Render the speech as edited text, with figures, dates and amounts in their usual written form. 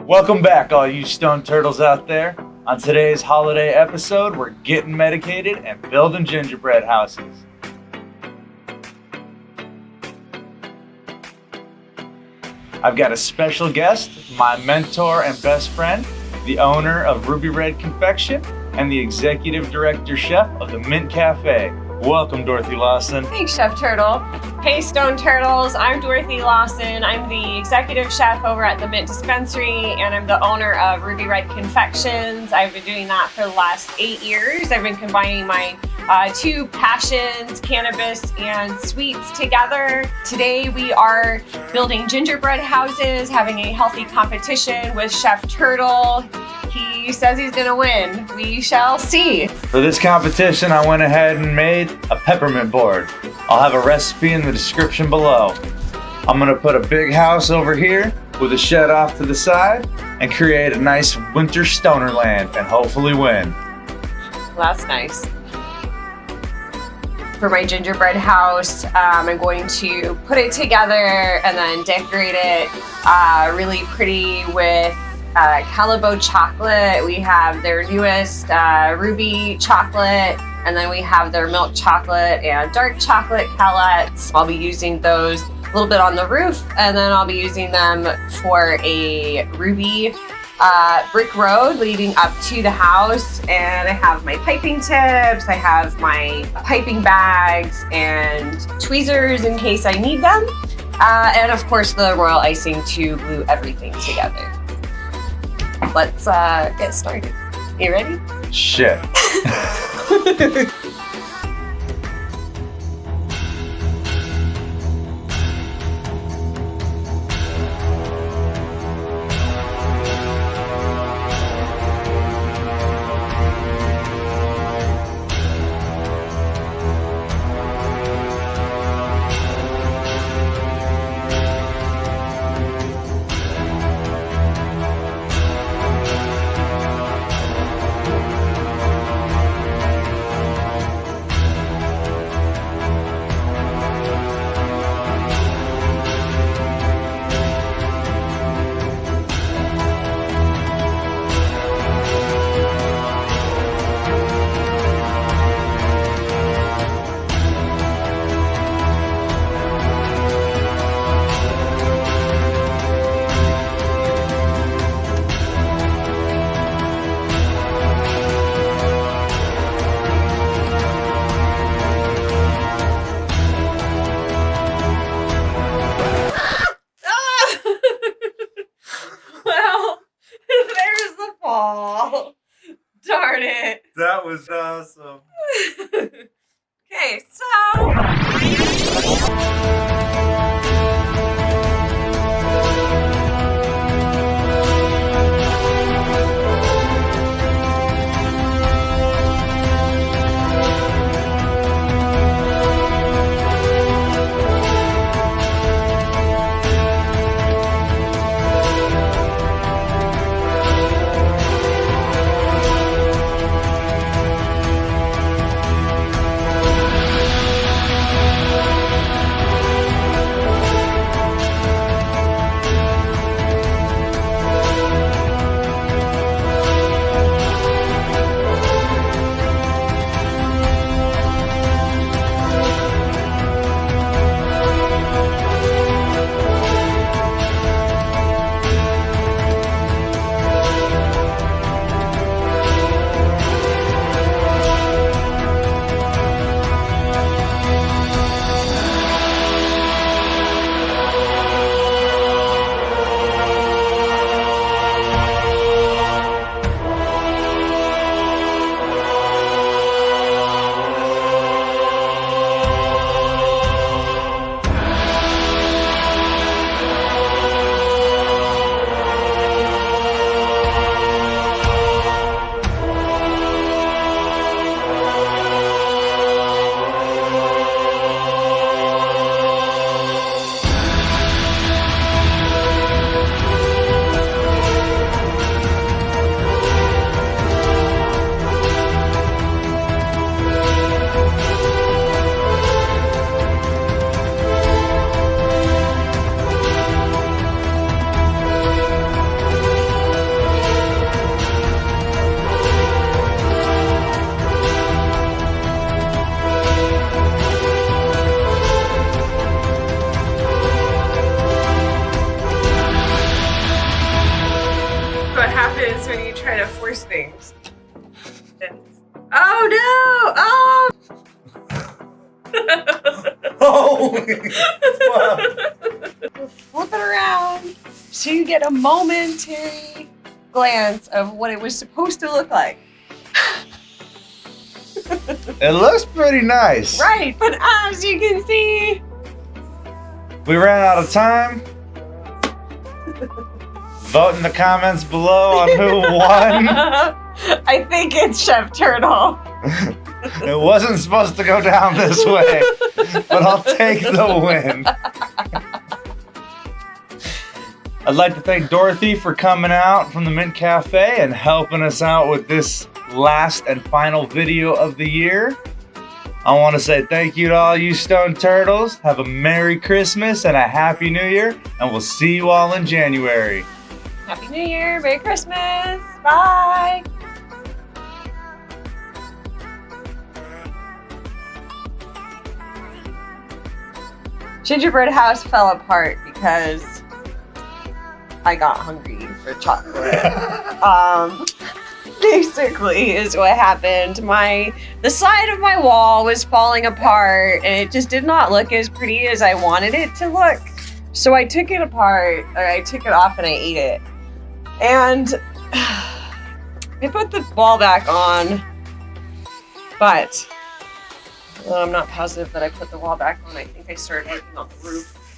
Welcome back, all you stone turtles out there. On today's holiday episode, we're getting medicated and building gingerbread houses. I've got a special guest, my mentor and best friend, the owner of Ruby Red Confection and the executive director chef of the Mint Cafe. Welcome, Dorothy Lawson. Thanks, Chef Turtle. Hey, Stone Turtles. I'm Dorothy Lawson. I'm the executive chef over at the Mint Dispensary, and I'm the owner of Ruby Red Confections. I've been doing that for the last 8 years. I've been combining my two passions, cannabis and sweets, together. Today we are building gingerbread houses, having a healthy competition with Chef Turtle. He says he's gonna win. We shall see. For this competition, I went ahead and made a peppermint board. I'll have a recipe in the description below. I'm gonna put a big house over here with a shed off to the side and create a nice winter stoner land and hopefully win. Well, that's nice. For my gingerbread house, I'm going to put it together and then decorate it really pretty with Calibo chocolate. We have their newest ruby chocolate, and then we have their milk chocolate and dark chocolate palettes. I'll be using those a little bit on the roof, and then I'll be using them for a ruby brick road leading up to the house. And I have my piping tips, I have my piping bags and tweezers in case I need them, and of course the royal icing to glue everything together. Let's get started. You ready? Shit. Darn it. That was awesome. Okay, so Oh no! Oh! Holy fuck. Flip it around so you get a momentary glance of what it was supposed to look like. It looks pretty nice. Right, but as you can see, We ran out of time. Vote in the comments below on who won. I think it's Chef Turtle. It wasn't supposed to go down this way, but I'll take the win. I'd like to thank Dorothy for coming out from the Mint Cafe and helping us out with this last and final video of the year. I want to say thank you to all you Stone Turtles. Have a Merry Christmas and a Happy New Year, and we'll see you all in January. Happy New Year, Merry Christmas, bye. Gingerbread house fell apart because I got hungry for chocolate. Basically is what happened. The side of my wall was falling apart and it just did not look as pretty as I wanted it to look. So I took it apart, or I took it off and I ate it. And I put the wall back on, but I'm not positive that I put the wall back on. I think I started working on the roof.